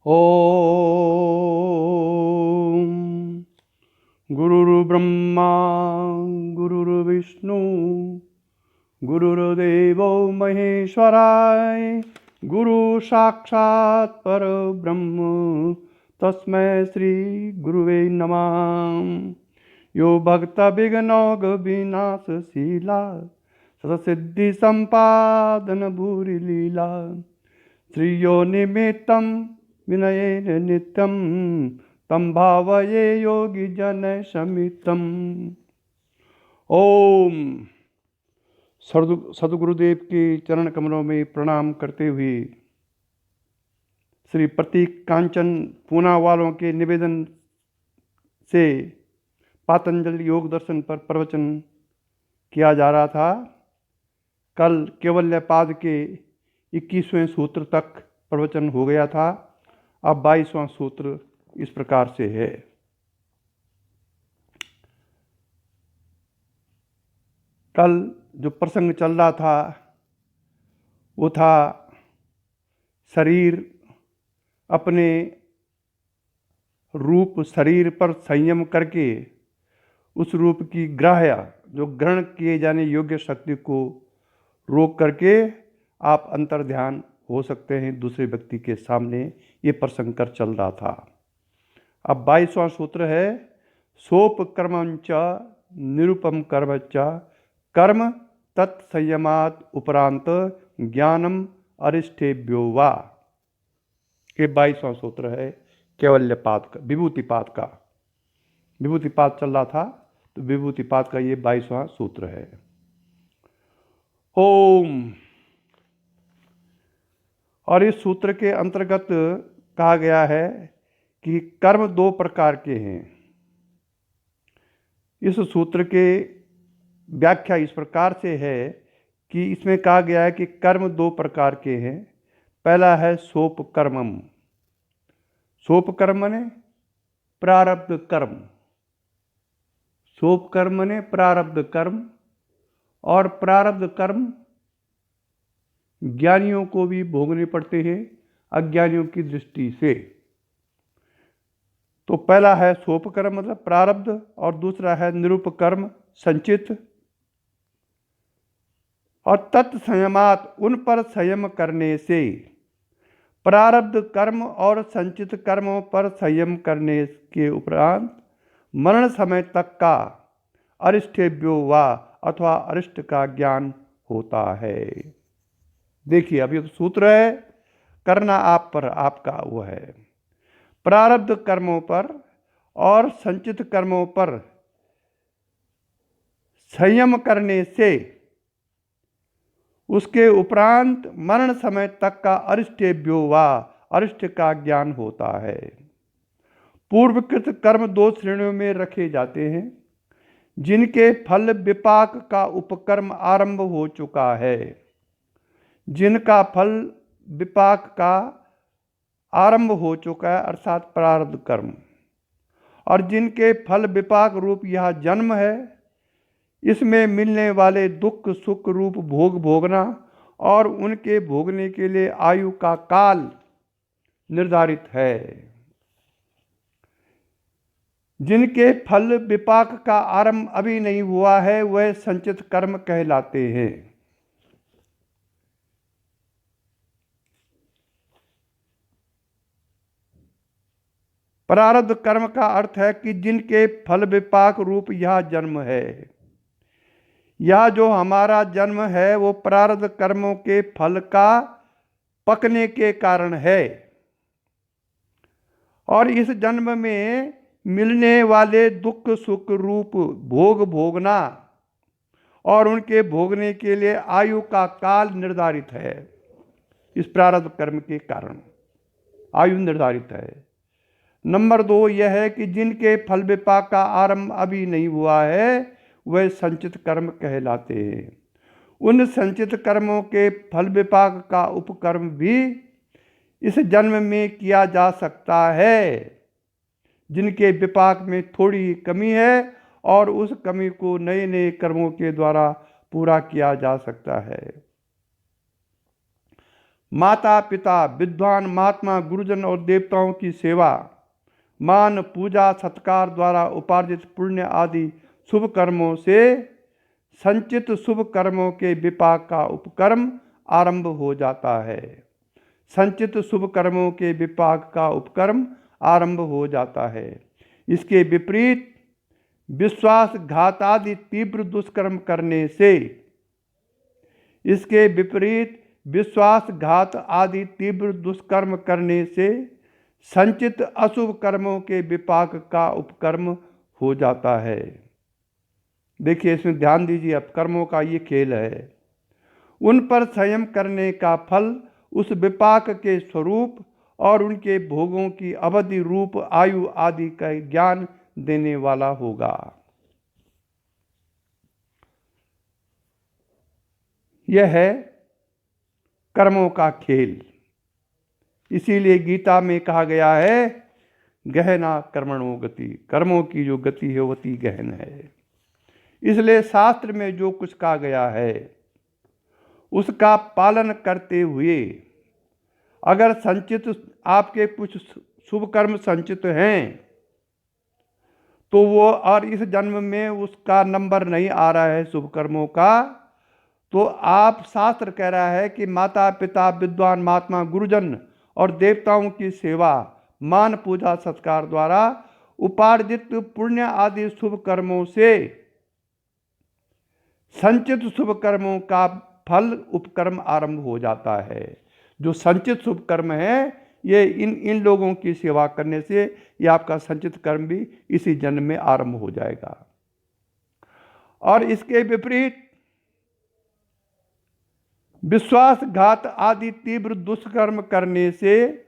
ओम गुरुर्ब्रह्मा गुरुर्विष्णु गुरुर्देवो महेश्वराय गुरु साक्षात् परब्रह्म तस्मै श्री गुरुवे नमः। यो भक्त विघ्नौघ विनाशशीला सतसिद्धि संपादन भूरि लीला श्रियो निमित्तं विनयेन नित्यं तं भावये योगी जन समितम्। ओम सदगुरुदेव के चरण कमलों में प्रणाम करते हुए श्री प्रतीक कांचन पूना वालों के निवेदन से पातंजलि योग दर्शन पर प्रवचन किया जा रहा था। कल केवल्यपाद के 21वें सूत्र तक प्रवचन हो गया था। अब 22वां सूत्र इस प्रकार से है। कल जो प्रसंग चल रहा था वो था शरीर अपने रूप शरीर पर संयम करके उस रूप की ग्राह्य जो ग्रहण किए जाने योग्य शक्ति को रोक करके आप अंतर ध्यान हो सकते हैं दूसरे व्यक्ति के सामने। ये प्रसंग कर चल रहा था। अब 22वां सूत्र है सोप कर्मंच निरूपम कर्मच कर्म तत्संयमात् उपरांत ज्ञानम अरिष्टेभ्यो वा। ये 22वां सूत्र है कैवल्यपाद का, विभूतिपाद का। विभूतिपाद चल रहा था तो विभूतिपाद का ये 22वां सूत्र है। ओम। और इस सूत्र के अंतर्गत कहा गया है कि कर्म 2 प्रकार के हैं। इस सूत्र के व्याख्या इस प्रकार से है कि इसमें कहा गया है कि कर्म 2 प्रकार के हैं। पहला है सोप कर्मम। सोप कर्म ने प्रारब्ध कर्म। सोप कर्म ने प्रारब्ध कर्म। और प्रारब्ध कर्म ज्ञानियों को भी भोगने पड़ते हैं अज्ञानियों की दृष्टि से। तो पहला है सोप कर्म मतलब प्रारब्ध और दूसरा है निरूप कर्म संचित। और तत्संयमात उन पर संयम करने से प्रारब्ध कर्म और संचित कर्मों पर संयम करने के उपरांत मरण समय तक का अरिष्टेभ्यो वा अथवा अरिष्ट का ज्ञान होता है। देखिए अब ये तो सूत्र है, करना आप पर आपका वो है। प्रारब्ध कर्मों पर और संचित कर्मों पर संयम करने से उसके उपरांत मरण समय तक का अरिष्टेभ्यो वा अरिष्ट का ज्ञान होता है। पूर्वकृत कर्म 2 श्रेणियों में रखे जाते हैं। जिनके फल विपाक का उपकर्म आरंभ हो चुका है, जिनका फल विपाक का आरंभ हो चुका है अर्थात प्रारब्ध कर्म, और जिनके फल विपाक रूप यह जन्म है, इसमें मिलने वाले दुख सुख रूप भोग भोगना और उनके भोगने के लिए आयु का काल निर्धारित है। जिनके फल विपाक का आरंभ अभी नहीं हुआ है वह संचित कर्म कहलाते हैं। प्रारब्ध कर्म का अर्थ है कि जिनके फल विपाक रूप यह जन्म है। यह जो हमारा जन्म है वो प्रारब्ध कर्मों के फल का पकने के कारण है। और इस जन्म में मिलने वाले दुख सुख रूप भोग भोगना और उनके भोगने के लिए आयु का काल निर्धारित है। इस प्रारब्ध कर्म के कारण आयु निर्धारित है। नंबर 2 यह है कि जिनके फल विपाक का आरंभ अभी नहीं हुआ है वह संचित कर्म कहलाते हैं। उन संचित कर्मों के फल विपाक का उपकर्म भी इस जन्म में किया जा सकता है जिनके विपाक में थोड़ी कमी है और उस कमी को नए नए कर्मों के द्वारा पूरा किया जा सकता है। माता पिता, विद्वान, महात्मा, गुरुजन और देवताओं की सेवा, मान, पूजा, सत्कार द्वारा उपार्जित पुण्य आदि शुभ कर्मों से संचित शुभ कर्मों के विपाक का उपकर्म आरंभ हो जाता है। संचित शुभ कर्मों के विपाक का उपकर्म आरंभ हो जाता है। इसके विपरीत विश्वासघात आदि तीव्र दुष्कर्म करने से इसके विपरीत विश्वासघात आदि तीव्र दुष्कर्म करने से संचित अशुभ कर्मों के विपाक का उपकर्म हो जाता है। देखिए, इसमें ध्यान दीजिए, अब कर्मों का ये खेल है। उन पर संयम करने का फल उस विपाक के स्वरूप और उनके भोगों की अवधि, रूप, आयु आदि का ज्ञान देने वाला होगा। यह है कर्मों का खेल। इसीलिए गीता में कहा गया है, गहना कर्मणो गति। कर्मों की जो गति है वो अति गहन है। इसलिए शास्त्र में जो कुछ कहा गया है उसका पालन करते हुए अगर संचित आपके कुछ शुभ कर्म संचित हैं तो वो, और इस जन्म में उसका नंबर नहीं आ रहा है शुभ कर्मों का, तो आप, शास्त्र कह रहा है कि माता पिता, विद्वान, महात्मा, गुरुजन और देवताओं की सेवा, मान, पूजा, सत्कार द्वारा उपार्जित पुण्य आदि शुभ कर्मों से संचित शुभ कर्मों का फल उपकर्म आरंभ हो जाता है। जो संचित शुभ कर्म है ये इन लोगों की सेवा करने से ये आपका संचित कर्म भी इसी जन्म में आरंभ हो जाएगा। और इसके विपरीत विश्वासघात आदि तीव्र दुष्कर्म करने से,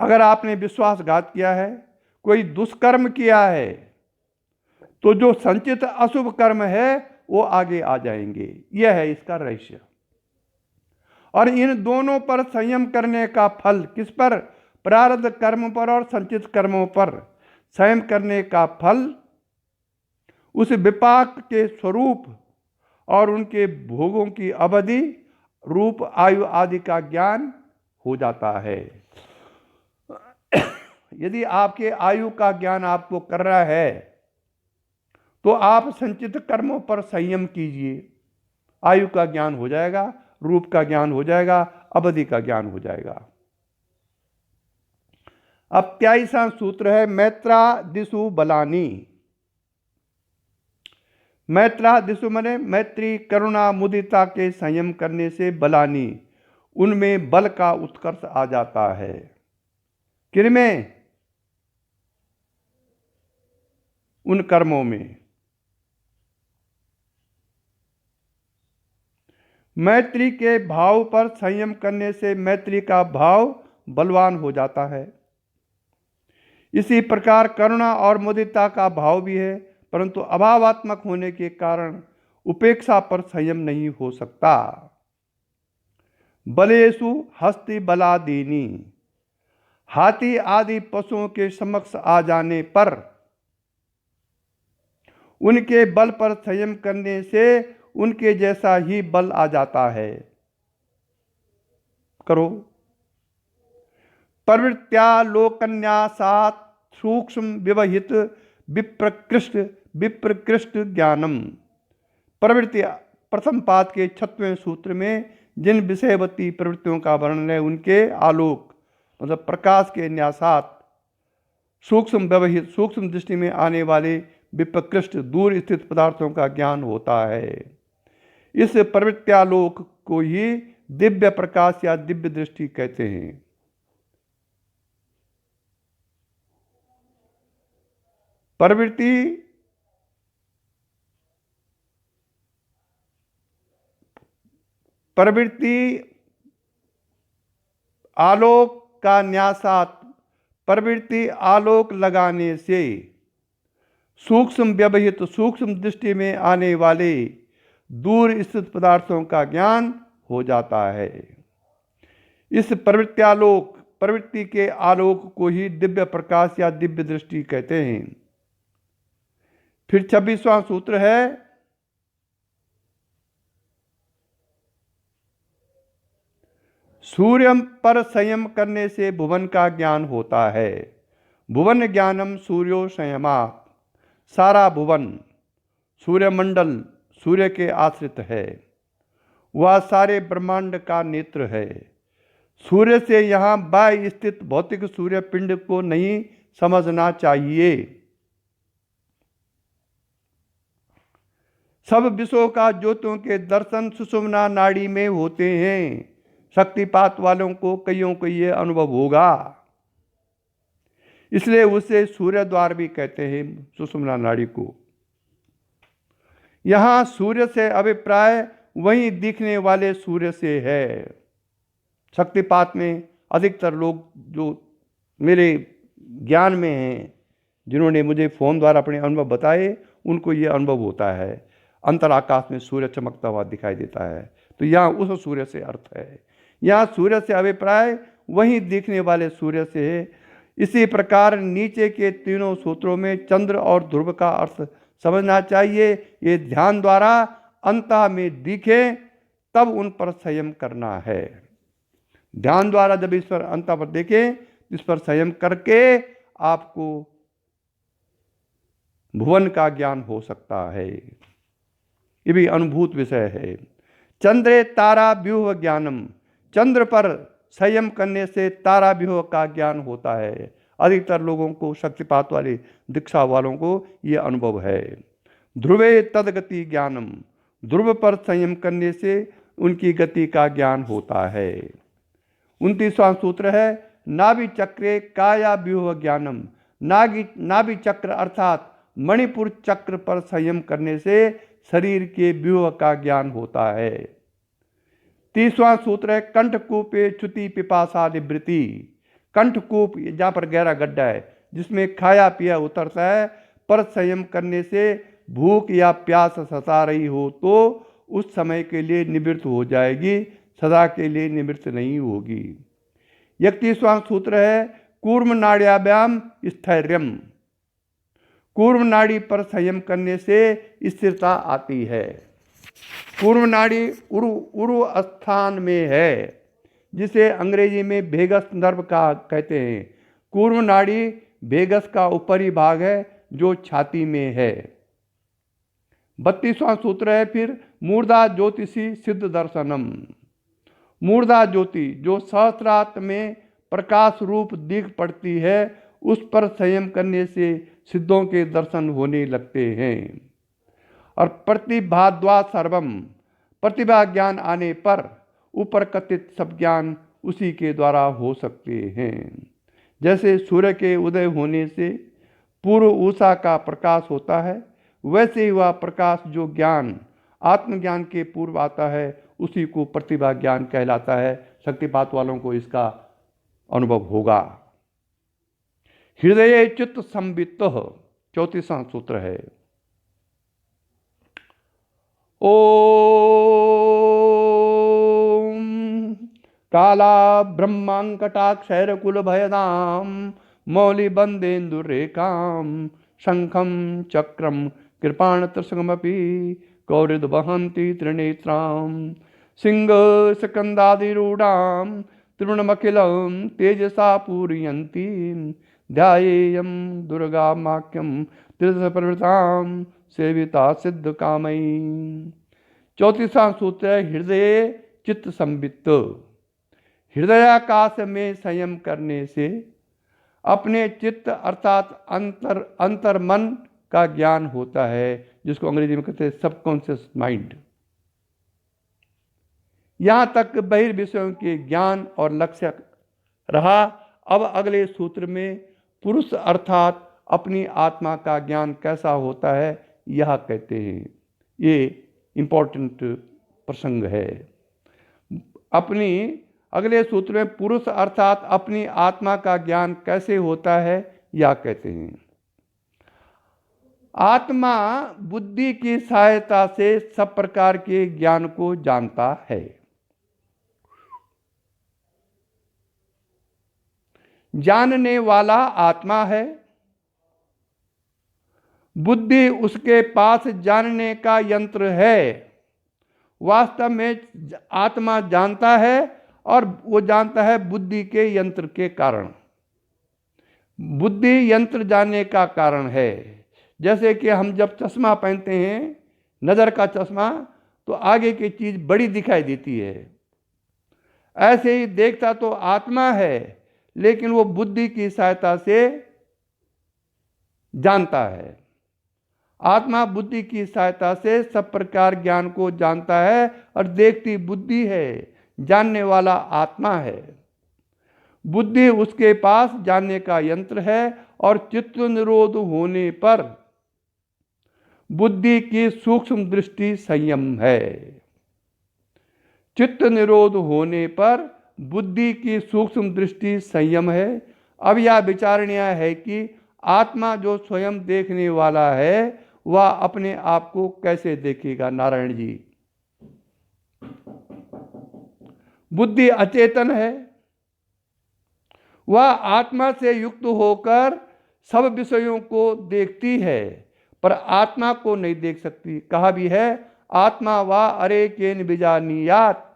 अगर आपने विश्वासघात किया है, कोई दुष्कर्म किया है, तो जो संचित अशुभ कर्म है वो आगे आ जाएंगे। यह है इसका रहस्य। और इन दोनों पर संयम करने का फल, किस पर? प्रारब्ध कर्म पर और संचित कर्मों पर संयम करने का फल उस विपाक के स्वरूप और उनके भोगों की अवधि, रूप, आयु आदि का ज्ञान हो जाता है। यदि आपके आयु का ज्ञान आपको कर रहा है तो आप संचित कर्मों पर संयम कीजिए, आयु का ज्ञान हो जाएगा, रूप का ज्ञान हो जाएगा, अवधि का ज्ञान हो जाएगा। अब 23वां सूत्र है मैत्रा दिशु बलानी। मैत्रा दिशु माने मैत्री, करुणा, मुदिता के संयम करने से बलानी, उनमें बल का उत्कर्ष आ जाता है। किनमें? उन कर्मों में। मैत्री के भाव पर संयम करने से मैत्री का भाव बलवान हो जाता है। इसी प्रकार करुणा और मुदिता का भाव भी है, परंतु अभावात्मक होने के कारण उपेक्षा पर संयम नहीं हो सकता। बलेषु हस्ति बलादीनी, हाथी आदि पशुओं के समक्ष आ जाने पर उनके बल पर संयम करने से उनके जैसा ही बल आ जाता है। करो। प्रवृत्त्यालोकन्यासात् सूक्ष्म विवहित विप्रकृष्ट ज्ञानम। प्रवृत्ति प्रथम पाद के 36वें सूत्र में जिन विषयवती प्रवृत्तियों का वर्णन है उनके आलोक मतलब प्रकाश के न्यासात सूक्ष्म व्यवहित, सूक्ष्म दृष्टि में आने वाले विप्रकृष्ट दूर स्थित पदार्थों का ज्ञान होता है। इस प्रवृत्त्यालोक को ही दिव्य प्रकाश या दिव्य दृष्टि कहते हैं। प्रवृत्ति आलोक का न्यासात, प्रवृत्ति आलोक लगाने से सूक्ष्म व्यवहित, सूक्ष्म दृष्टि में आने वाले दूर स्थित पदार्थों का ज्ञान हो जाता है। इस प्रवृत्त्यालोक, प्रवृत्ति के आलोक को ही दिव्य प्रकाश या दिव्य दृष्टि कहते हैं। फिर 26वां सूत्र है सूर्य पर संयम करने से भुवन का ज्ञान होता है। भुवन ज्ञानम सूर्यो संयमात्। सारा भुवन सूर्यमंडल सूर्य के आश्रित है। वह सारे ब्रह्मांड का नेत्र है। सूर्य से यहाँ बाह्य स्थित भौतिक सूर्य पिंड को नहीं समझना चाहिए। सब विषयों का ज्योतियों के दर्शन सुषुम्ना नाड़ी में होते हैं। शक्तिपात वालों को कईयों को ये अनुभव होगा, इसलिए उसे सूर्य द्वार भी कहते हैं, सुषुम्ना नाड़ी को। यहां सूर्य से अभिप्राय वहीं दिखने वाले सूर्य से है। शक्तिपात में अधिकतर लोग जो मेरे ज्ञान में हैं, जिन्होंने मुझे फोन द्वारा अपने अनुभव बताए, उनको ये अनुभव होता है अंतर आकाश में सूर्य चमकता हुआ दिखाई देता है। तो यहाँ उस सूर्य से अर्थ है। यहाँ सूर्य से अभिप्राय वहीं दिखने वाले सूर्य से है। इसी प्रकार नीचे के तीनों सूत्रों में चंद्र और ध्रुव का अर्थ समझना चाहिए। ये ध्यान द्वारा अंतः में दिखे तब उन पर संयम करना है। ध्यान द्वारा जब ईश्वर अंतः पर देखे, इस पर संयम करके आपको भुवन का ज्ञान हो सकता है। ये भी अनुभूत विषय है। चंद्रे तारा व्यूह ज्ञानम। चंद्र पर संयम करने से तारा व्यूह का ज्ञान होता है। अधिकतर लोगों को, शक्तिपात वाले दीक्षा वालों को यह अनुभव है। ध्रुवे तदगति ज्ञानम। ध्रुव पर संयम करने से उनकी गति का ज्ञान होता है। 29वां सूत्र है नाभि चक्रे काया व्यूह ज्ञानम। नाभि चक्र अर्थात मणिपुर चक्र पर संयम करने से शरीर के व्यूह का ज्ञान होता है। 30वां सूत्र है कंठकूपे च्युति पिपासा निवृत्ति। कंठकूप जहाँ पर गहरा गड्ढा है जिसमें खाया पिया उतरता है, पर संयम करने से भूख या प्यास सता रही हो तो उस समय के लिए निवृत्त हो जाएगी, सदा के लिए निवृत्त नहीं होगी। 31वां सूत्र है कूर्म नाड्याभ्याम स्थैर्यम। कूर्म नाड़ी पर संयम करने से स्थिरता आती है। कूर्म नाड़ी उरु स्थान में है, जिसे अंग्रेजी में वेगस नर्व का कहते हैं। कूर्म नाड़ी वेगस का ऊपरी भाग है जो छाती में है। 32वां सूत्र है फिर मूर्धा ज्योतिषी सिद्ध दर्शनम। मूर्धा ज्योति जो सहस्रार्थ में प्रकाश रूप दिख पड़ती है, उस पर संयम करने से सिद्धों के दर्शन होने लगते हैं। और प्रतिभाद्वा सर्वम। प्रतिभा ज्ञान आने पर ऊपर कथित सब ज्ञान उसी के द्वारा हो सकते हैं। जैसे सूर्य के उदय होने से पूर्व उषा का प्रकाश होता है, वैसे ही वह प्रकाश जो ज्ञान आत्मज्ञान के पूर्व आता है उसी को प्रतिभा ज्ञान कहलाता है। शक्तिपात वालों को इसका अनुभव होगा। हृदय चित्त संवित्त 34वां सूत्र है। ओम काला ब्रह्मांकटाक्षर कुल भयदाम मौलि बंदेन्दुरेखाम शंखम चक्रम कृपाण त्रिशंगमपि कौरिद वहंती त्रिनेत्राम सिंह स्कंदादिरूढ़ाम तृणमखिलम तेजसा पूरयन्ती ध्यायेयं दुर्गा माक्यम त्रिदशप्रवृताम सेविता सिद्ध कामयी। 34वां सूत्र है हृदय चित्त संवित्त। हृदयाकाश में संयम करने से अपने चित्त अर्थात अंतर मन का ज्ञान होता है, जिसको अंग्रेजी में कहते हैं सबकॉन्शियस माइंड। यहाँ तक बहिर्विषयों के ज्ञान और लक्ष्य रहा। अब अगले सूत्र में पुरुष अर्थात अपनी आत्मा का ज्ञान कैसा होता है यह कहते हैं। ये इम्पोर्टेंट प्रसंग है। अपनी अगले सूत्र में पुरुष अर्थात अपनी आत्मा का ज्ञान कैसे होता है यह कहते हैं। आत्मा बुद्धि की सहायता से सब प्रकार के ज्ञान को जानता है। जानने वाला आत्मा है। बुद्धि उसके पास जानने का यंत्र है। वास्तव में आत्मा जानता है और वो जानता है बुद्धि के यंत्र के कारण। बुद्धि यंत्र जानने का कारण है। जैसे कि हम जब चश्मा पहनते हैं, नज़र का चश्मा, तो आगे की चीज़ बड़ी दिखाई देती है। ऐसे ही देखता तो आत्मा है, लेकिन वो बुद्धि की सहायता से जानता है। आत्मा बुद्धि की सहायता से सब प्रकार ज्ञान को जानता है, और देखती बुद्धि है, जानने वाला आत्मा है। बुद्धि उसके पास जानने का यंत्र है, और चित्त निरोध होने पर बुद्धि की सूक्ष्म दृष्टि संयम है। चित्त निरोध होने पर बुद्धि की सूक्ष्म दृष्टि संयम है। अब यह विचारणीय है कि आत्मा जो स्वयं देखने वाला है, वह अपने आप को कैसे देखेगा। नारायण जी, बुद्धि अचेतन है, वह आत्मा से युक्त होकर सब विषयों को देखती है, पर आत्मा को नहीं देख सकती। कहा भी है, आत्मा वा अरे केन विजानीयात।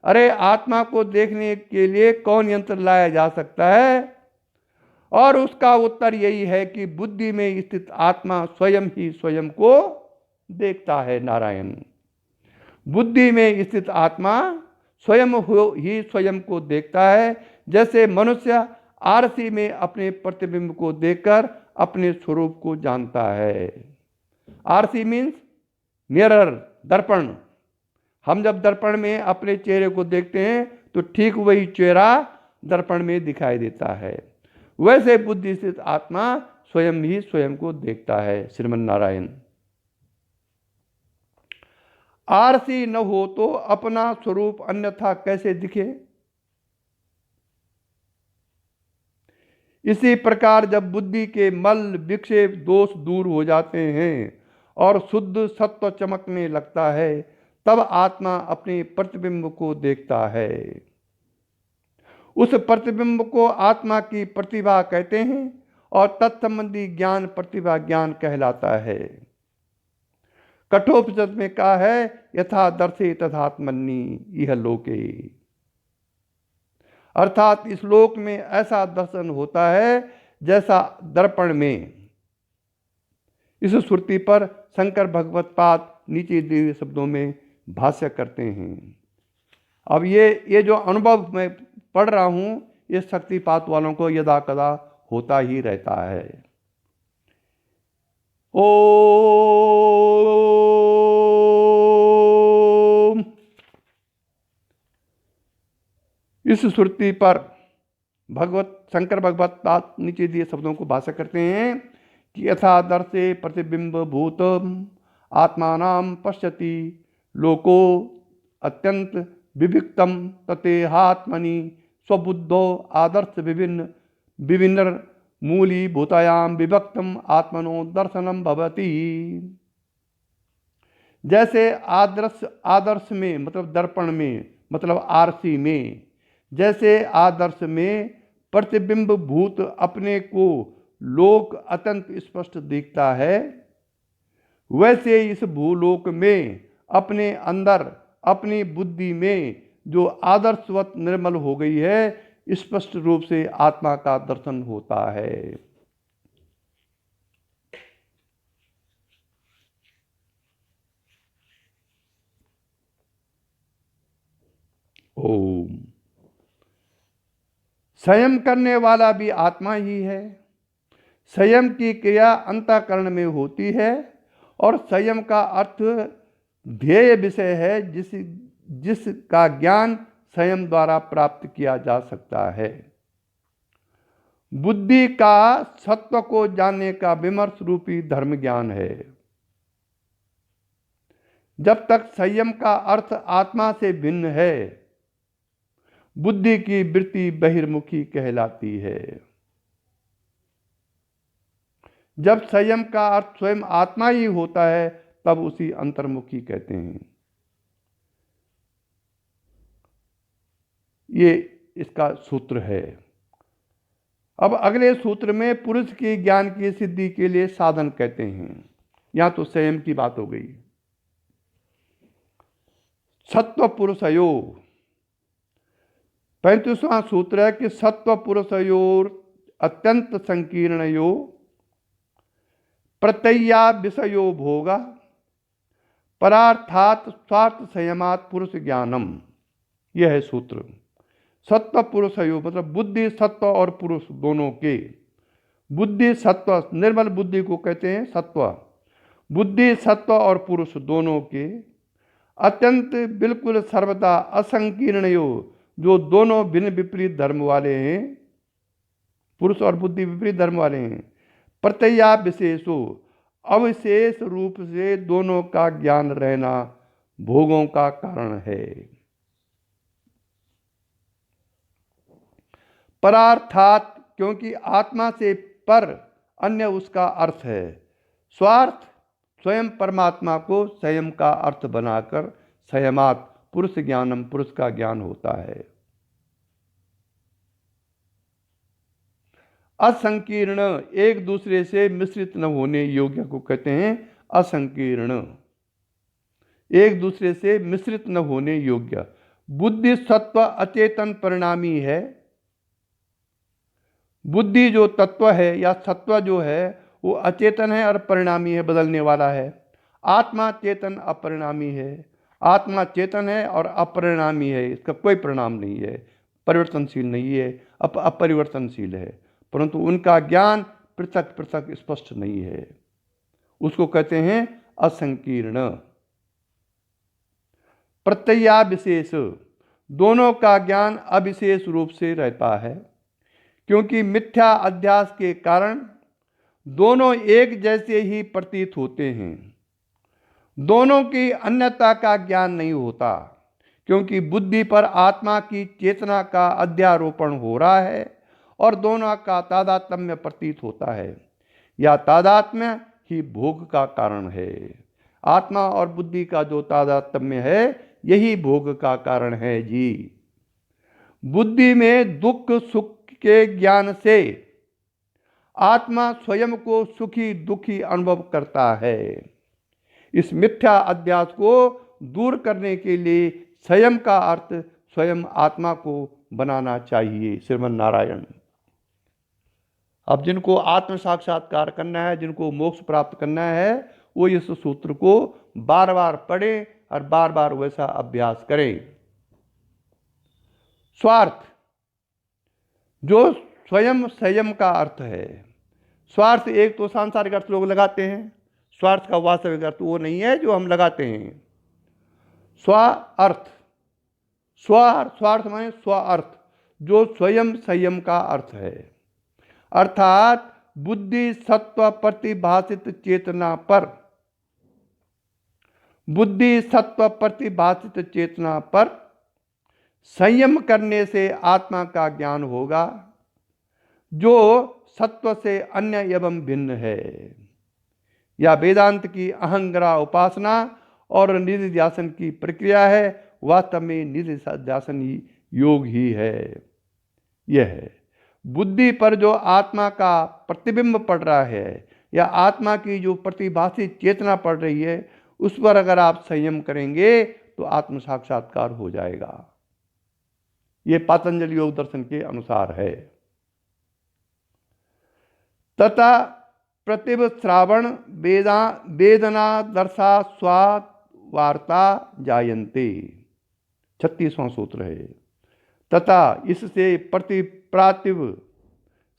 अरे आत्मा को देखने के लिए कौन यंत्र लाया जा सकता है? और उसका उत्तर यही है कि बुद्धि में स्थित आत्मा स्वयं ही स्वयं को देखता है। नारायण, बुद्धि में स्थित आत्मा स्वयं ही स्वयं को देखता है। जैसे मनुष्य आरसी में अपने प्रतिबिंब को देखकर अपने स्वरूप को जानता है। आरसी मीन्स मिरर, दर्पण। हम जब दर्पण में अपने चेहरे को देखते हैं तो ठीक वही चेहरा दर्पण में दिखाई देता है। वैसे बुद्धि स्थित आत्मा स्वयं ही स्वयं को देखता है। श्रीमन नारायण, आरसी न हो तो अपना स्वरूप अन्यथा कैसे दिखे? इसी प्रकार जब बुद्धि के मल विक्षेप दोष दूर हो जाते हैं और शुद्ध सत्व चमकने लगता है, तब आत्मा अपने प्रतिबिंब को देखता है। उस प्रतिबिंब को आत्मा की प्रतिभा कहते हैं, और तत्संबंधी ज्ञान प्रतिभा ज्ञान कहलाता है। कठोपनिषद में कहा है, यथा दर्शे तथात्मन्नि इह लोके। अर्थात इस लोक में ऐसा दर्शन होता है जैसा दर्पण में। इस श्रुति पर शंकर भगवत पाद नीचे दिए हुए शब्दों में भाष्य करते हैं। अब ये जो अनुभव मैं पढ़ रहा हूं, ये शक्तिपात वालों को यदा कदा होता ही रहता है। ओम। इस श्रुति पर शंकर भगवत पाद नीचे दिए शब्दों को भाष्य करते हैं कि यथा दर्शे प्रतिबिंब भूत आत्मानां पश्यति लोको अत्यंत विविक्तम ततेहात्मनि स्वबुद्धो आदर्श विभिन्न मूली भूतायाम विभक्तम आत्मनो दर्शनम भवति। जैसे आदर्श में मतलब दर्पण में मतलब आरसी में, जैसे आदर्श में प्रतिबिंब भूत अपने को लोक अत्यंत स्पष्ट दिखता है, वैसे इस भूलोक में अपने अंदर अपनी बुद्धि में जो आदर्शवत निर्मल हो गई है, स्पष्ट रूप से आत्मा का दर्शन होता है। ओम। संयम करने वाला भी आत्मा ही है। संयम की क्रिया अंतःकरण में होती है, और संयम का अर्थ ध्येय विषय है जिसका ज्ञान संयम द्वारा प्राप्त किया जा सकता है। बुद्धि का सत्व को जानने का विमर्श रूपी धर्म ज्ञान है। जब तक संयम का अर्थ आत्मा से भिन्न है, बुद्धि की वृत्ति बहिर्मुखी कहलाती है। जब संयम का अर्थ स्वयं आत्मा ही होता है, तब उसी अंतर्मुखी कहते हैं। ये इसका सूत्र है। अब अगले सूत्र में पुरुष की ज्ञान की सिद्धि के लिए साधन कहते हैं। यहां तो संयम की बात हो गई। सत्व पुरुषयो 35वां सूत्र है कि सत्व पुरुषयोर अत्यंत संकीर्णयो प्रत्यया विषयो भोगा परार्थात स्वार्थ संयमात पुरुष ज्ञानम। यह है सूत्र। सत्व पुरुषयो मतलब बुद्धि सत्व और पुरुष दोनों के। बुद्धि सत्व, निर्मल बुद्धि को कहते हैं सत्व। बुद्धि सत्व और पुरुष दोनों के अत्यंत बिल्कुल सर्वदा असंकीर्णयो, जो दोनों भिन्न विपरीत धर्म वाले हैं, पुरुष और बुद्धि विपरीत धर्म वाले हैं। प्रत्यया विशेषो, अविशेष रूप से दोनों का ज्ञान रहना भोगों का कारण है। परार्थात, क्योंकि आत्मा से पर अन्य उसका अर्थ है। स्वार्थ, स्वयं परमात्मा को संयम का अर्थ बनाकर संयमात पुरुष ज्ञानम, पुरुष का ज्ञान होता है। असंकीर्ण, एक दूसरे से मिश्रित न होने योग्य को कहते हैं असंकीर्ण, एक दूसरे से मिश्रित न होने योग्य। बुद्धि सत्व अचेतन परिणामी है। बुद्धि जो तत्व है या सत्व जो है वो अचेतन है और परिणामी है, बदलने वाला है। आत्मा चेतन अपरिणामी है। आत्मा चेतन है और अपरिणामी है, इसका कोई परिणाम नहीं है, परिवर्तनशील नहीं है, अपरिवर्तनशील है। परंतु उनका ज्ञान पृथक पृथक स्पष्ट नहीं है, उसको कहते हैं असंकीर्ण। प्रत्यया विशेष, दोनों का ज्ञान अविशेष रूप से रहता है, क्योंकि मिथ्या अध्यास के कारण दोनों एक जैसे ही प्रतीत होते हैं। दोनों की अन्यता का ज्ञान नहीं होता, क्योंकि बुद्धि पर आत्मा की चेतना का अध्यारोपण हो रहा है और दोनों का तादात्म्य प्रतीत होता है। यह तादात्म्य ही भोग का कारण है। आत्मा और बुद्धि का जो तादात्म्य है यही भोग का कारण है जी। बुद्धि में दुख सुख के ज्ञान से आत्मा स्वयं को सुखी दुखी अनुभव करता है। इस मिथ्या अध्यास को दूर करने के लिए स्वयं का अर्थ स्वयं आत्मा को बनाना चाहिए। श्रीमन नारायण। अब जिनको आत्म साक्षात्कार करना है, जिनको मोक्ष प्राप्त करना है, वो इस सूत्र को बार बार पढ़ें और बार बार वैसा अभ्यास करें। स्वार्थ, जो स्वयं संयम का अर्थ है। स्वार्थ एक तो सांसारिक अर्थ लोग लगाते हैं, स्वार्थ का वास्तविक अर्थ वो नहीं है जो हम लगाते हैं। स्वार्थ, स्वार्थ माने स्वार्थ, जो स्वयं संयम का अर्थ है। अर्थात बुद्धि सत्व प्रतिभाषित चेतना पर, बुद्धि सत्व प्रतिभाषित चेतना पर संयम करने से आत्मा का ज्ञान होगा, जो सत्व से अन्य एवं भिन्न है। या वेदांत की अहंग्रह उपासना और निधिध्यासन की प्रक्रिया है। वास्तव में निधिध्यासन ही योग ही है। यह है बुद्धि पर जो आत्मा का प्रतिबिंब पड़ रहा है या आत्मा की जो प्रतिभाषित चेतना पड़ रही है, उस पर अगर आप संयम करेंगे तो आत्म साक्षात्कार हो जाएगा। ये पातंजलि योग दर्शन के अनुसार है। तथा प्रतिभ श्रावण वेदना दर्शा स्वाद वार्ता जायन्ते, 36वां सूत्र है। तथा इससे प्रतिप्रातिभ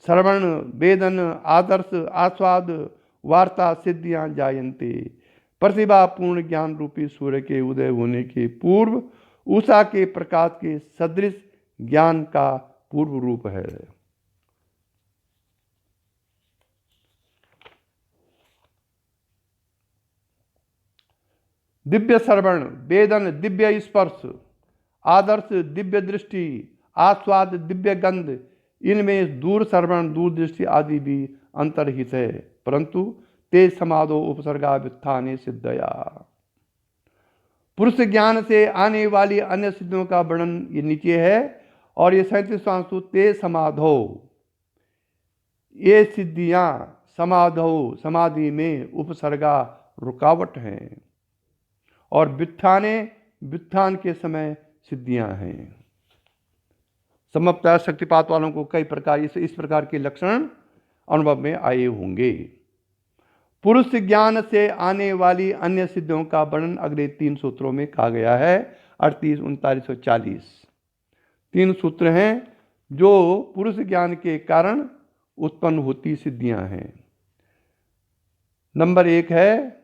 श्रवण वेदन आदर्श आस्वाद वार्ता सिद्धियां जायन्ते, प्रतिभा पूर्ण ज्ञान रूपी सूर्य के उदय होने के पूर्व उषा के प्रकाश के सदृश ज्ञान का पूर्व रूप है। दिव्य श्रवण, वेदन दिव्य स्पर्श, आदर्श दिव्य दृष्टि, आस्वाद दिव्य गंध, इनमें दूर श्रवण दूर दृष्टि आदि भी अंतर्हित है। परंतु ते समाधो उपसर्गा व्युत्थाने सिद्धया, पुरुष ज्ञान से आने वाली अन्य सिद्धियों का वर्णन ये नीचे है। और ये 37वां सूत्र, ते समाधो, ये सिद्धियां समाधो समाधि में उपसर्गा रुकावट हैं और व्युत्थाने व्युत्थान के समय सिद्धियां हैं। संभवतः शक्तिपात वालों को कई प्रकार इस प्रकार के लक्षण अनुभव में आए होंगे। पुरुष ज्ञान से आने वाली अन्य सिद्धियों का वर्णन अगले 3 सूत्रों में कहा गया है, 38, 39 और 40। 3 सूत्र हैं जो पुरुष ज्ञान के कारण उत्पन्न होती सिद्धियां हैं। नंबर 1 है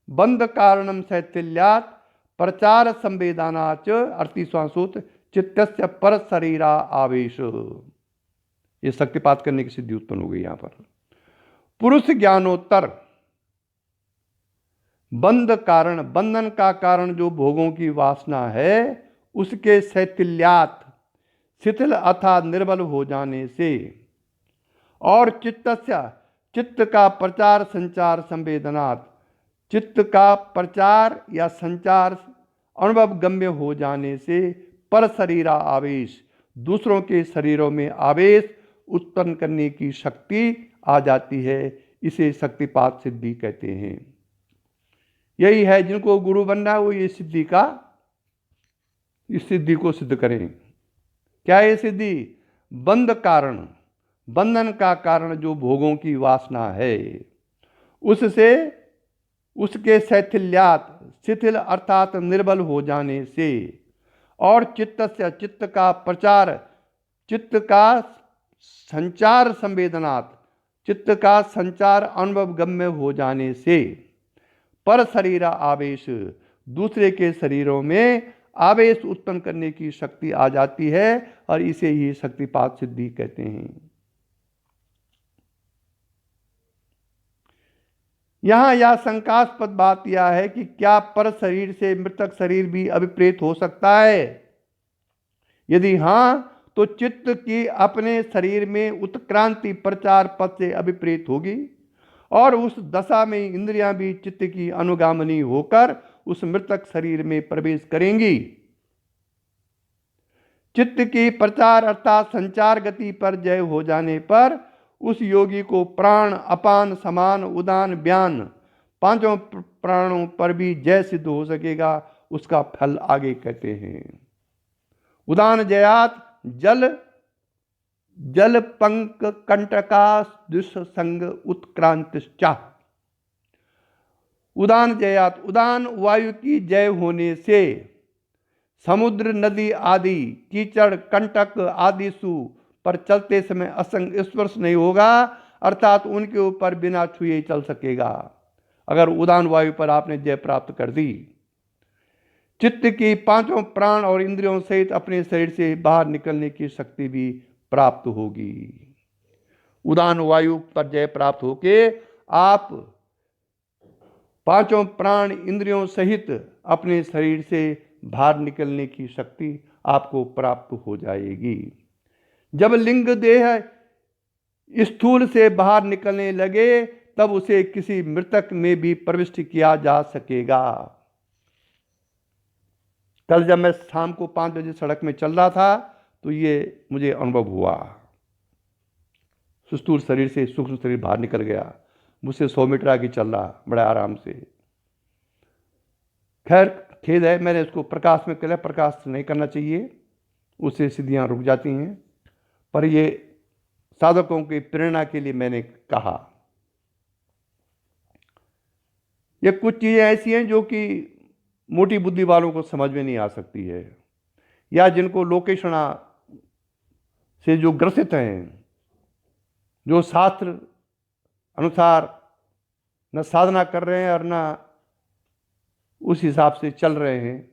बंध कारणम शैथिल्यात् प्रचार संवेदानाच, 38वां सूत्र, चित्तस्य पर शरीरा आवेश। ये शक्तिपात करने की सिद्धि उत्पन्न हो गई यहां पर। पुरुष ज्ञानोत्तर बंध कारण, बंधन का कारण जो भोगों की वासना है, उसके शैथिल्यात्, शिथिल अर्थात निर्बल हो जाने से, और चित्तस्य, चित्त का प्रचार संचार संवेदनात्, चित्त का प्रचार या संचार अनुभव गम्य हो जाने से, पर शरीरा आवेश, दूसरों के शरीरों में आवेश उत्पन्न करने की शक्ति आ जाती है। इसे शक्तिपात सिद्धि कहते हैं। यही है जिनको गुरु बनना है वो ये सिद्धि का, इस सिद्धि को सिद्ध करें। क्या ये सिद्धि? बंध कारण, बंधन का कारण जो भोगों की वासना है, उससे, उसके शैथिल्यात्, शिथिल अर्थात निर्बल हो जाने से, और चित्तस्य, चित्त का प्रचार, चित्त का संचार संवेदनात्, चित्त का संचार अनुभव गम्य हो जाने से, पर शरीरा आवेश, दूसरे के शरीरों में आवेश उत्पन्न करने की शक्ति आ जाती है, और इसे ही शक्तिपात सिद्धि कहते हैं। यहां यह शंकास्पद बात यह है कि क्या पर शरीर से मृतक शरीर भी अभिप्रेत हो सकता है? यदि हां, तो चित्त की अपने शरीर में उत्क्रांति प्रचार पद से अभिप्रेत होगी, और उस दशा में इंद्रियां भी चित्त की अनुगामिनी होकर उस मृतक शरीर में प्रवेश करेंगी। चित्त की प्रचार अर्थात संचार गति पर जय हो जाने पर उस योगी को प्राण, अपान, समान, उदान, व्यान, 5 प्राणों पर भी जय सिद्ध हो सकेगा। उसका फल आगे कहते हैं। उदान जयात जल, जल पंक कंटका दुष्संग उत्क्रांतिश्चा। उदान जयात, उदान वायु की जय होने से समुद्र, नदी आदि कीचड़, कंटक आदि सु पर चलते समय असंग स्पर्श नहीं होगा, अर्थात उनके ऊपर बिना छुए चल सकेगा। अगर उदान वायु पर आपने जय प्राप्त कर दी, चित्त की 5 प्राण और इंद्रियों सहित अपने शरीर से बाहर निकलने की शक्ति भी प्राप्त होगी। उदान वायु पर जय प्राप्त होके आप 5 प्राण इंद्रियों सहित अपने शरीर से बाहर निकलने की शक्ति आपको प्राप्त हो जाएगी। जब लिंग देह स्थूल से बाहर निकलने लगे, तब उसे किसी मृतक में भी प्रविष्ट किया जा सकेगा। कल जब मैं शाम को 5 बजे सड़क में चल रहा था, तो ये मुझे अनुभव हुआ। स्थूल शरीर से सूक्ष्म शरीर बाहर निकल गया, मुझसे 100 मीटर आगे चल रहा बड़े आराम से। खैर खेद है, मैंने इसको प्रकाश में किया। प्रकाश नहीं करना चाहिए, उससे सिद्धियां रुक जाती हैं, पर ये साधकों की प्रेरणा के लिए मैंने कहा। ये कुछ चीजें ऐसी हैं जो कि मोटी बुद्धि वालों को समझ में नहीं आ सकती है, या जिनको लोकेशना से जो ग्रसित हैं, जो शास्त्र अनुसार न साधना कर रहे हैं और न उस हिसाब से चल रहे हैं,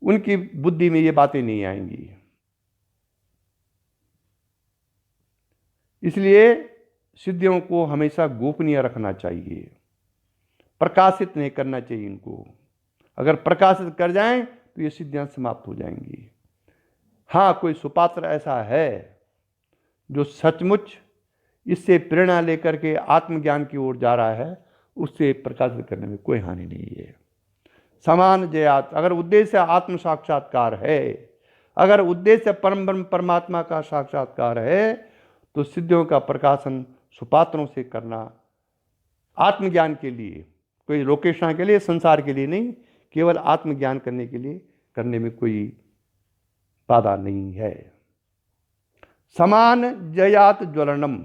उनकी बुद्धि में ये बातें नहीं आएंगी। इसलिए सिद्धियों को हमेशा गोपनीय रखना चाहिए, प्रकाशित नहीं करना चाहिए इनको। अगर प्रकाशित कर जाएं तो ये सिद्धियां समाप्त हो जाएंगी। हाँ, कोई सुपात्र ऐसा है जो सचमुच इससे प्रेरणा लेकर के आत्मज्ञान की ओर जा रहा है, उससे प्रकाशित करने में कोई हानि नहीं है। समान जयात, अगर उद्देश्य आत्म साक्षात्कार है, अगर उद्देश्य परम ब्रह्म परमात्मा का साक्षात्कार है, तो सिद्धियों का प्रकाशन सुपात्रों से करना आत्मज्ञान के लिए, कोई लोकेशना के लिए, संसार के लिए नहीं, केवल आत्मज्ञान करने के लिए करने में कोई बाधा नहीं है। समान जयात ज्वलनम।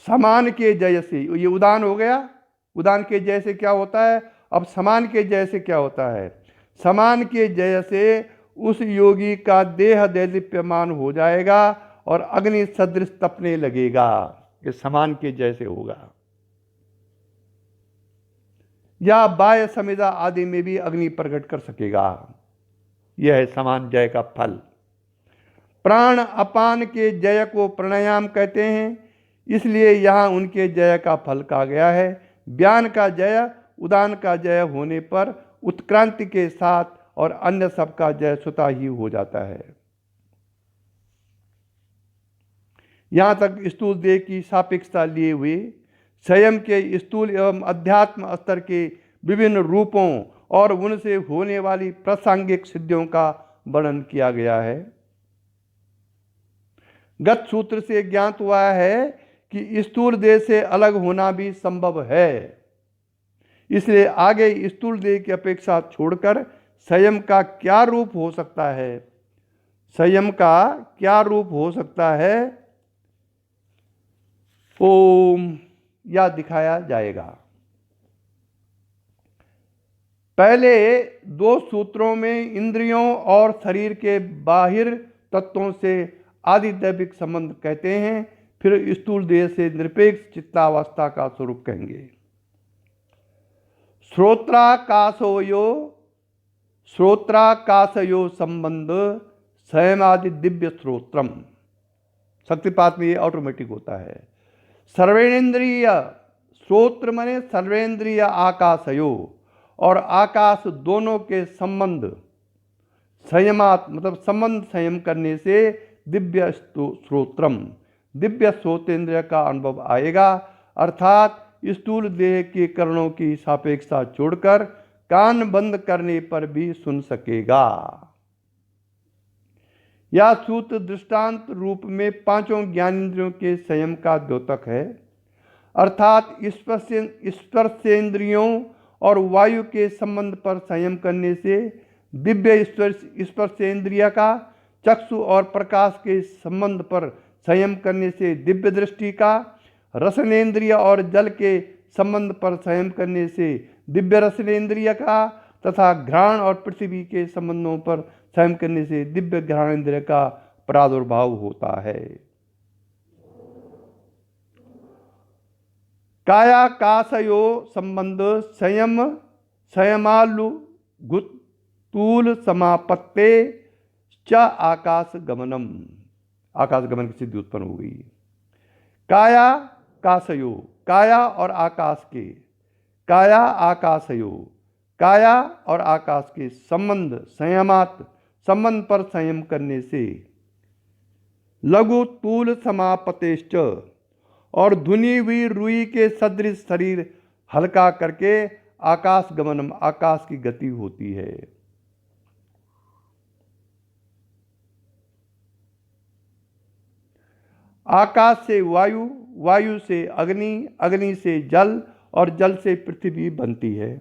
समान के जय से, ये उदान हो गया। उदान के जय से क्या होता है? अब समान के जय से क्या होता है? समान के जय से उस योगी का देह दैदीप्यमान हो जाएगा और अग्नि सदृश तपने लगेगा। ये समान के जय से होगा। या बाह्य समिधा आदि में भी अग्नि प्रकट कर सकेगा। यह है समान जय का फल। प्राण अपान के जय को प्राणायाम कहते हैं, इसलिए यहाँ उनके जय का फल कहा गया है। व्यान का जय, उदान का जय होने पर उत्क्रांति के साथ और अन्य सबका जय स्वतः ही हो जाता है। यहाँ तक स्थूल देह की सापेक्षता लिए हुए स्वयं के स्थूल एवं अध्यात्म स्तर के विभिन्न रूपों और उनसे होने वाली प्रासंगिक सिद्धियों का वर्णन किया गया है। गत सूत्र से ज्ञात हुआ है कि स्थूल देह से अलग होना भी संभव है। इसलिए आगे स्थूल देह की अपेक्षा छोड़कर संयम का क्या रूप हो सकता है, संयम का क्या रूप हो सकता है, ओम या दिखाया जाएगा। पहले दो सूत्रों में इंद्रियों और शरीर के बाहिर तत्वों से आदिदैविक संबंध कहते हैं, फिर स्थूल देह से निरपेक्ष चित्तावस्था का स्वरूप कहेंगे। श्रोत्राकाशयो संबंध संयमादि दिव्य श्रोत्रम। शक्तिपात में ये ऑटोमेटिक होता है। सर्वेंद्रिय श्रोत्र माने सर्वेंद्रिय आकाशयो, और आकाश दोनों के संबंध संयमात मतलब संबंध संयम करने से दिव्य श्रोत्रम, दिव्य श्रोतेंद्रिय का अनुभव आएगा। अर्थात स्थूल देह के कर्णों की सापेक्षता छोड़कर कान बंद करने पर भी सुन सकेगा। यह सूत्र दृष्टांत रूप में पांचों ज्ञानेंद्रियों के संयम का द्योतक है। अर्थात स्पर्शेंद्रियों और वायु के संबंध पर संयम करने से दिव्य स्पर्शेंद्रिय का, चक्षु और प्रकाश के संबंध पर संयम करने से दिव्य दृष्टि का, रसनेन्द्रिय और जल के संबंध पर संयम करने से दिव्य रसनेन्द्रिय का, तथा घ्राण और पृथ्वी के संबंधों पर संयम करने से दिव्य घ्राणेन्द्रिय का प्रादुर्भाव होता है। कायाकाशयो संबंध संयम संयमालुगुतूल समापत्ते च आकाश गमनम। आकाश गमन की सिद्धि उत्पन्न हो गई। काया काशयो, काया और आकाश के, काया आकाशयो, काया और आकाश के संबंध संयमात संबंध पर संयम करने से लघु तूल समापतेश्च, और धुनी हुई रुई के सदृश शरीर हल्का करके आकाश गमनम आकाश की गति होती है। आकाश से वायु, वायु से अग्नि, अग्नि से जल और जल से पृथ्वी बनती है।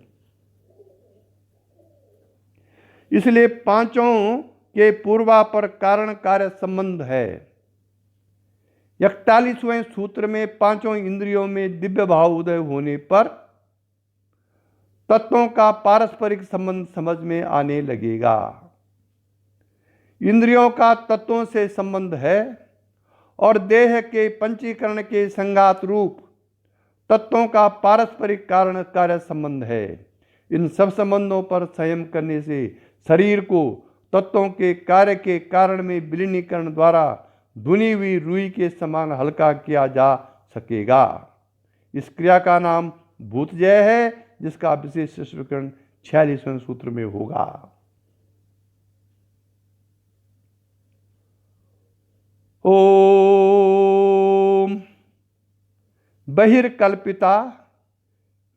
इसलिए पांचों के पूर्वापर कारण कार्य संबंध है। 41वें सूत्र में पांचों इंद्रियों में दिव्य भाव उदय होने पर तत्वों का पारस्परिक संबंध समझ में आने लगेगा। इंद्रियों का तत्वों से संबंध है और देह के पंचीकरण के संघात रूप तत्वों का पारस्परिक कारण कार्य संबंध है। इन सब संबंधों पर संयम करने से शरीर को तत्वों के कार्य के कारण में विलीनीकरण द्वारा धुनी हुई रुई के समान हल्का किया जा सकेगा। इस क्रिया का नाम भूतजय है, जिसका विशेष स्पष्टीकरण 46वें सूत्र में होगा। ओम बहिर्कल्पिता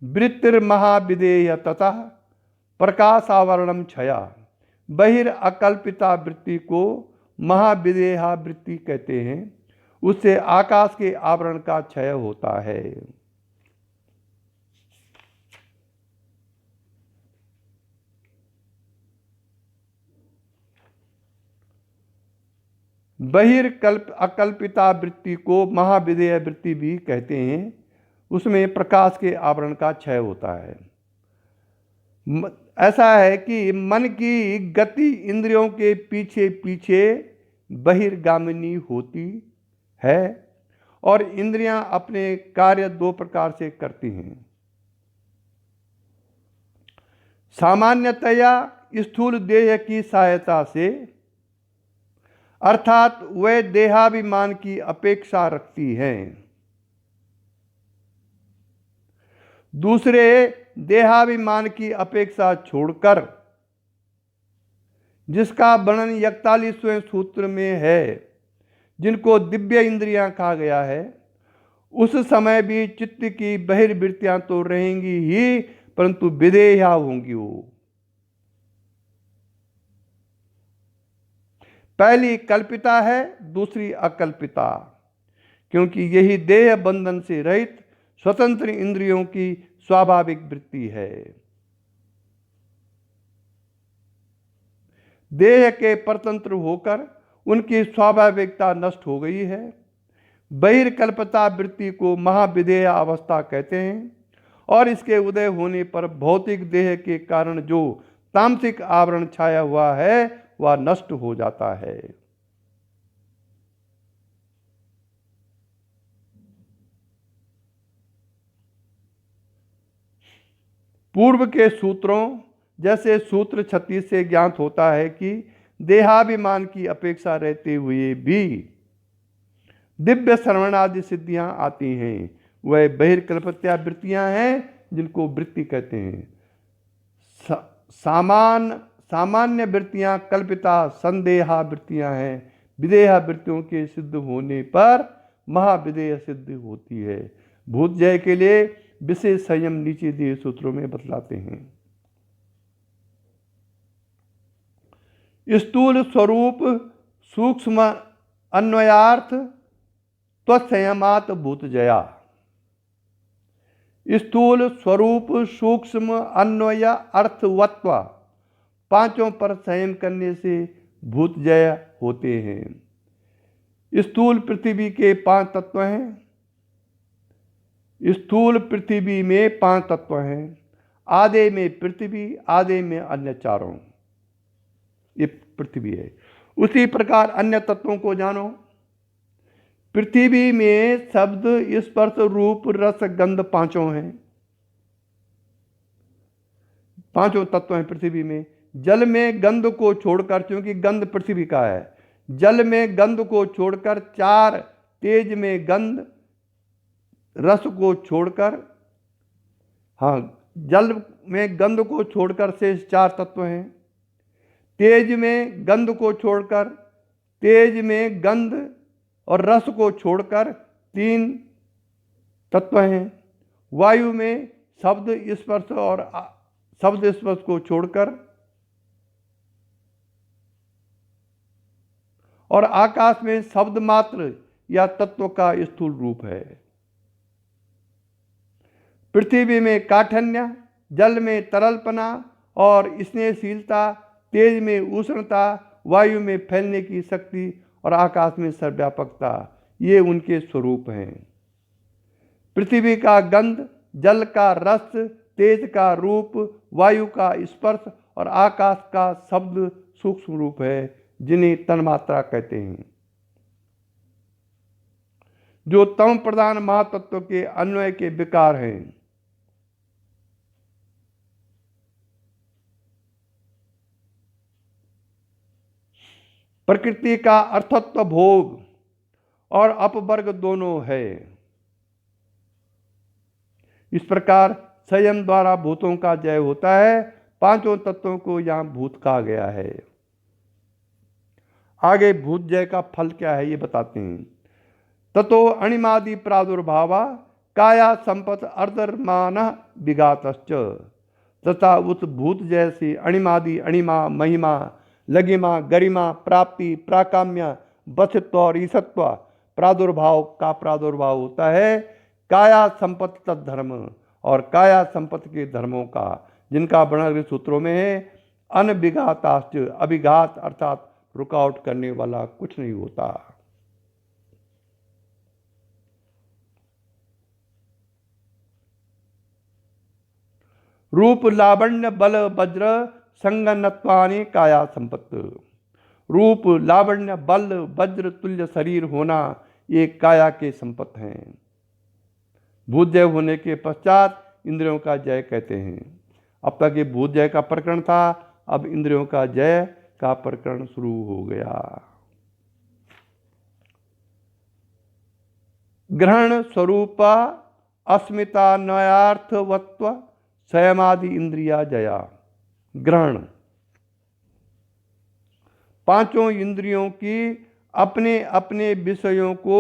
वृत्तिर्महाविदेय ततः प्रकाशावरणम छया। बहिर्कल्पिता वृत्ति को महाविदेहा वृत्ति कहते हैं। उससे आकाश के आवरण का क्षय होता है। बहिर्कल्प अकल्पिता वृत्ति को महाविदेय वृत्ति भी कहते हैं। उसमें प्रकाश के आवरण का क्षय होता है। ऐसा है कि मन की गति इंद्रियों के पीछे पीछे बहिर्गामिनी होती है और इंद्रियां अपने कार्य दो प्रकार से करती हैं। सामान्यतया स्थूल देह की सहायता से, अर्थात वे देहाभिमान की अपेक्षा रखती हैं। दूसरे देहाभिमान की अपेक्षा छोड़कर, जिसका वर्णन 41वें सूत्र में है, जिनको दिव्य इंद्रियां कहा गया है, उस समय भी चित्त की बहिर्वृत्तियां तो रहेंगी ही, परंतु विदेहा होंगी। वो पहली कल्पिता है, दूसरी अकल्पिता, क्योंकि यही देह बंधन से रहित स्वतंत्र इंद्रियों की स्वाभाविक वृत्ति है। देह के परतंत्र होकर उनकी स्वाभाविकता नष्ट हो गई है। बहिर्कल्पता वृत्ति को महाविदेय अवस्था कहते हैं और इसके उदय होने पर भौतिक देह के कारण जो तामसिक आवरण छाया हुआ है वह नष्ट हो जाता है। पूर्व के सूत्रों जैसे सूत्र 36 से ज्ञात होता है कि देहाभिमान की अपेक्षा रहते हुए भी दिव्य श्रवण आदि सिद्धियां आती हैं। वह बहिर्कल्पिता वृत्तियां हैं जिनको वृत्ति कहते हैं। सामान्य वृत्तियां कल्पिता संदेहा वृत्तियां हैं। विदेहा वृत्तियों के सिद्ध होने पर महाविदेय सिद्ध होती है। भूत जय के लिए विशेष संयम नीचे दिए सूत्रों में बतलाते हैं। स्थूल स्वरूप सूक्ष्म अन्वयार्थ त्वसंयमात भूत जया। स्थूल स्वरूप सूक्ष्म अन्वय अर्थवत्व पांचों पर संयम करने से भूत जय होते हैं। स्थूल पृथ्वी के 5 तत्व हैं। स्थूल पृथ्वी में 5 तत्व हैं। आधे में पृथ्वी, आधे में अन्य चारों। ये पृथ्वी है। उसी प्रकार अन्य तत्वों को जानो। पृथ्वी में शब्द स्पर्श रूप रस गंध पांचों हैं। 5 तत्व हैं पृथ्वी में। जल में गंध को छोड़कर, क्योंकि गंध पृथ्वी का है, जल में गंध को छोड़कर 4, तेज में गंध रस को छोड़कर, जल में गंध को छोड़कर शेष 4 तत्व हैं। तेज में गंध को छोड़कर, तेज में गंध और रस को छोड़कर 3 तत्व हैं। वायु में शब्द स्पर्श और शब्द स्पर्श को छोड़कर, और आकाश में शब्द मात्र या तत्व का स्थूल रूप है। पृथ्वी में काठन्य, जल में तरलपना और स्नेहशीलता, तेज में उष्णता, वायु में फैलने की शक्ति और आकाश में सर्वव्यापकता, ये उनके स्वरूप हैं। पृथ्वी का गंध, जल का रस, तेज का रूप, वायु का स्पर्श और आकाश का शब्द सूक्ष्म रूप है, जिन्हें तन्मात्रा कहते हैं, जो तम प्रधान महातत्व के अन्वय के विकार हैं। प्रकृति का अर्थत्व भोग और अपवर्ग दोनों है। इस प्रकार संयम द्वारा भूतों का जय होता है। 5 तत्वों को यहां भूत कहा गया है। आगे भूत जय का फल क्या है ये बताते हैं। ततो अणिमादि प्रादुर्भावा काया संपत अर्धर्मान विघातश्च। तथा उस भूत जय से अणिमादि, अणिमा, महिमा, लगिमा, गरिमा, प्राप्ति, प्राकाम्य, बसित्व और ईसत्व प्रादुर्भाव का प्रादुर्भाव होता है। काया संपत्ति तद्धर्म, और काया संपत्ति के धर्मों का, जिनका वर्णन सूत्रों में है। अनविघाताश्च, अभिघात अर्थात रुकावट करने वाला कुछ नहीं होता। रूप लावण्य बल वज्र संगनत्वानि काया संपत्ति। रूप लावण्य बल वज्र तुल्य शरीर होना ये काया के संपत्ति हैं। भूत जय होने के पश्चात इंद्रियों का जय कहते हैं। अब तक ये भूत जय का प्रकरण था, अब इंद्रियों का जय का प्रकरण शुरू हो गया। ग्रहण स्वरूप अस्मिता नयार्थवत्व संयमादि इंद्रिया जया। ग्रहण, पांचों इंद्रियों की अपने अपने विषयों को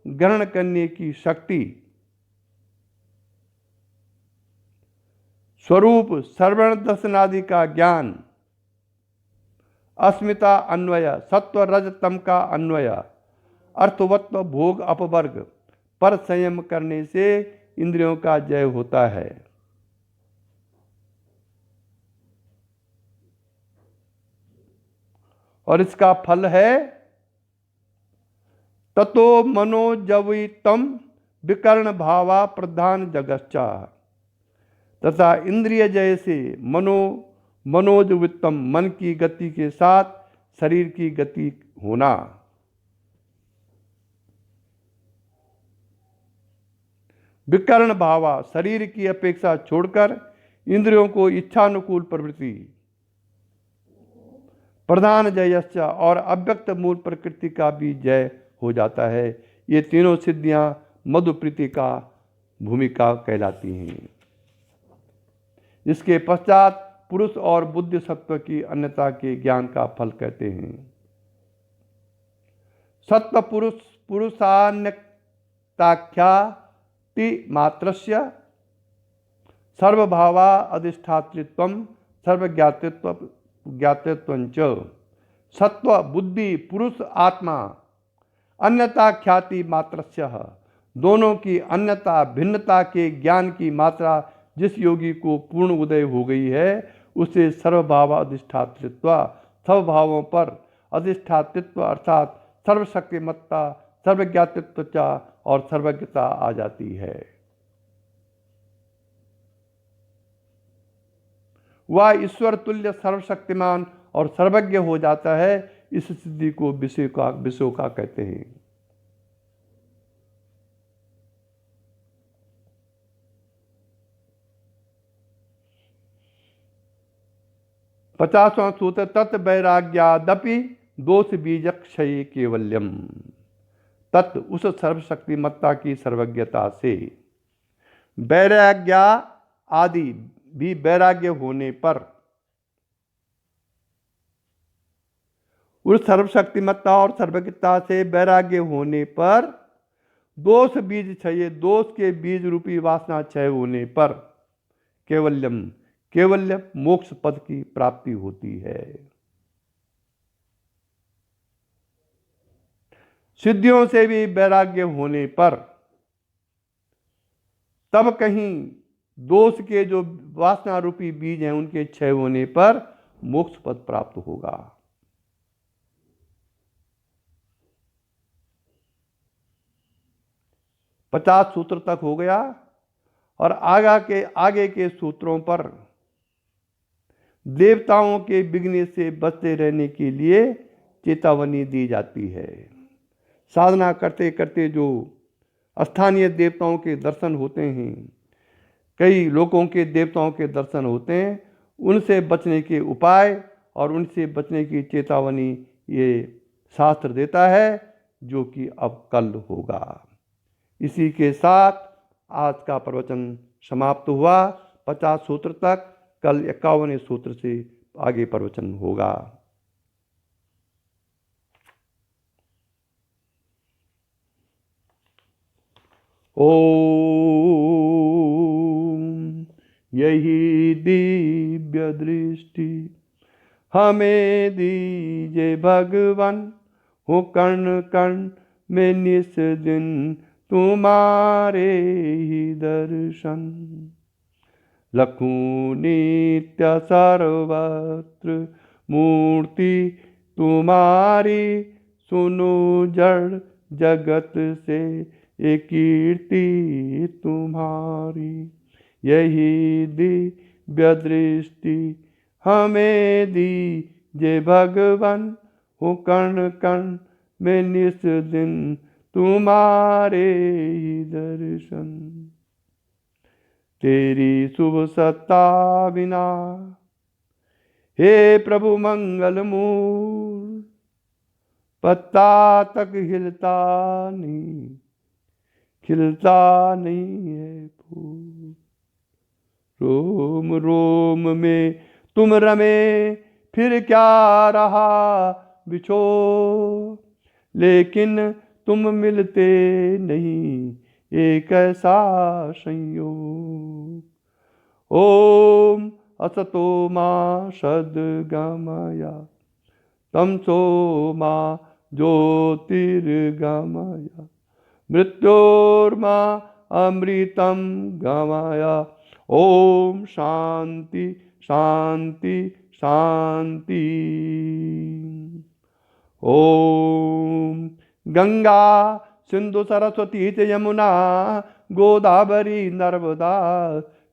ग्रहण करने की शक्ति। स्वरूप श्रवण दर्शनादि का ज्ञान। अस्मिता अन्वय सत्व रज तम का अन्वय। अर्थवत्व भोग अपवर्ग पर संयम करने से इंद्रियों का जय होता है। और इसका फल है ततो मनोजवितम विकर्ण भावा प्रधान जगच्चा। तथा इंद्रिय जय से मनोजवितम मन की गति के साथ शरीर की गति होना। विकर्ण भावा शरीर की अपेक्षा छोड़कर इंद्रियों को इच्छानुकूल प्रवृत्ति। प्रधान जयश्च और अव्यक्त मूल प्रकृति का भी जय हो जाता है। ये तीनों सिद्धियां मधुप्रीति का भूमिका कहलाती हैं। इसके पश्चात पुरुष और बुद्धि सत्व की अन्यता के ज्ञान का फल कहते हैं। सत्व पुरुष पुरुषान्यताख्याति मात्रस्य सर्वभावा अधिष्ठातृत्वं सर्वज्ञातृत्वंच। सत्व बुद्धि पुरुष आत्मा अन्यता ख्याति मात्रस्य, दोनों की अन्यता भिन्नता के ज्ञान की मात्रा जिस योगी को पूर्ण उदय हो गई है उसे सर्वभाव अधिष्ठातृत्व, सब भावों पर अधिष्ठातृत्व अर्थात सर्वशक्तिमत्ता, सर्वज्ञातृत्व और सर्वज्ञता आ जाती है। वह ईश्वर तुल्य सर्वशक्तिमान और सर्वज्ञ हो जाता है। इस सिद्धि को विषय का कहते हैं। पचासवां सूत्र तत् वैराग्यादपि दोष बीज क्षय केवल्यम। तत् उस सर्वशक्तिमत्ता की सर्वज्ञता से वैराग्या आदि भी वैराग्य होने पर, उस सर्वशक्तिमत्ता और सर्वज्ञता से वैराग्य होने पर दोष बीज क्षय, दोष के बीज रूपी वासना क्षय होने पर केवल्यम, केवल्य मोक्ष पद की प्राप्ति होती है। सिद्धियों से भी वैराग्य होने पर तब कहीं दोष के जो वासना रूपी बीज हैं उनके क्षय होने पर मोक्ष पद प्राप्त होगा। पचास सूत्र तक हो गया और आगे के सूत्रों पर देवताओं के बिगने से बचते रहने के लिए चेतावनी दी जाती है। साधना करते करते जो स्थानीय देवताओं के दर्शन होते हैं, कई लोगों के देवताओं के दर्शन होते हैं, उनसे बचने के उपाय और उनसे बचने की चेतावनी ये शास्त्र देता है, जो कि अब कल होगा। इसी के साथ आज का प्रवचन समाप्त हुआ। 50 सूत्र तक, कल 51वें सूत्र से आगे प्रवचन होगा। ओम यही दिव्य दृष्टि हमें दीजे भगवान, हो कर्ण कर्ण में निस दिन तुम्हारे ही दर्शन। लखू नित्य सर्वत्र मूर्ति तुम्हारी सुनो जड़ जगत से ये कीर्ति तुम्हारी। यही दिव्य दृष्टि हमें दी जे भगवन, हो कण कण में निस दिन तुम्हारे ही दर्शन। तेरी शुभ सत्ता बिना हे प्रभु मंगल मूल, पत्ता तक हिलता नहीं, खिलता नहीं है फूल। रोम रोम में तुम रमे, फिर क्या रहा बिछो, लेकिन तुम मिलते नहीं, एक ऐसा संयोग। ओम असतो मा सद्गमया, तमसो मा ज्योतिर्गमया, मृत्योर्मा अमृतं गमया। ओम शांति शांति शांति। ओम गंगा सिंधु सरस्वती च यमुना गोदावरी नर्मदा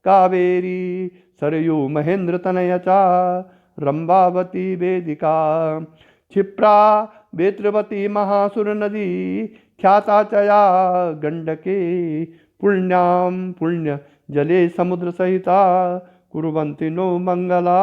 कावेरी सरयू महेंद्र तनया च रंभावती वेदिका। क्षिप्रा वेत्रवती महासुर नदी ख्याता चया गंडके। पुण्यां पुण्य जले समुद्र सहिता कुर्वन्ति नो मंगला।